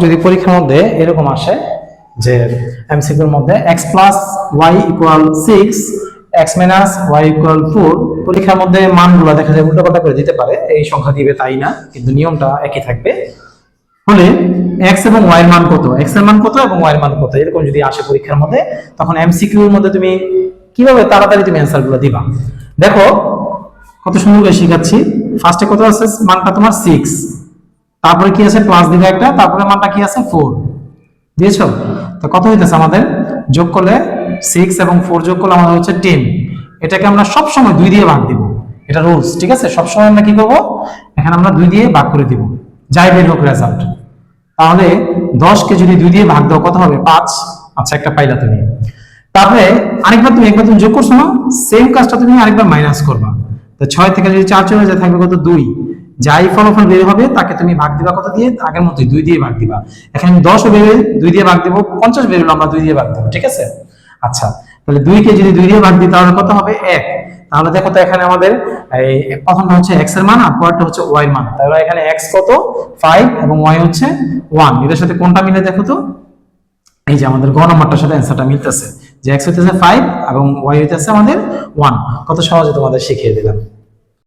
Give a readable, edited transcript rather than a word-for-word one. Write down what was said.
যদি পরীক্ষার মধ্যে এরকম আসে যে এমসিকিউর মধ্যে x plus y equal 6 x minus y equal 4, পরীক্ষার মধ্যে মানগুলো দেখা যায় উল্টোপাল্টা করে দিতে পারে, এই সংখ্যা দিবে তাই না, কিন্তু নিয়মটা একই থাকবে। হলে x এবং y এর মান কত, x এর মান কত এবং y এর মান কত, এরকম যদি আসে পরীক্ষার মধ্যে, তখন এমসিকিউর মধ্যে তুমি কিভাবে তাড়াতাড়ি তুমি অ্যানসারগুলো দিবা। দেখো কত সুন্দর করে শেখাচ্ছি। ফার্স্টে কত আছে, মানটা তোমার 6, তারপরে কি আছে প্লাস দিবে একটা, তারপরে মানটা কি আছে 4 দিয়েছো। তো কত হইতেছে আমাদের, যোগ করলে 6 এবং 4 যোগ করলে আমাদের হচ্ছে 10। এটাকে আমরা সব সময় 2 দিয়ে ভাগ দিব, এটা রুলস, ঠিক আছে। সব সময় আমরা কি করব, এখানে আমরা 2 দিয়ে ভাগ করে দিব, যাই বের হোক রেজাল্ট। তাহলে 10 কে যদি 2 দিয়ে ভাগ দাও কত হবে, 5। আচ্ছা, একটা পাইলা তুমি। তারপরে আরেকবার তুমি একবার তুমি যোগ করছো না, সেম কাজটা তুমি আরেকবার মাইনাস করবা। তো 6 থেকে যদি 4 চলে যায় থাকবে কত, 2। যাই ফলাফল বের হবে তাকে তুমি ভাগ দিবা কত দিয়ে, আগের মতোই 2 দিয়ে ভাগ দিবা। এখানে 10 বের 2 দিয়ে ভাগ দেব, 50 বের হলো আমরা 2 দিয়ে ভাগ দেব, ঠিক আছে। আচ্ছা, তাহলে 2 কে যদি 2 দিয়ে ভাগ দিই তাহলে কত হবে, 1। তাহলে দেখো তো এখানে আমাদের এই প্রথমটা হচ্ছে x এর মান আর পরেরটা হচ্ছে y এর মান। তাহলে এখানে x কত 5 এবং y হচ্ছে 1। এর সাথে কোনটা মিলে দেখো তো, এই যে আমাদের গ নম্বরটার সাথে অ্যানসারটা মিলতেছে, যে x হইতেছে 5 এবং y হইতেছে আমাদের 1। কত সহজে তোমাদের শিখিয়ে দিলাম।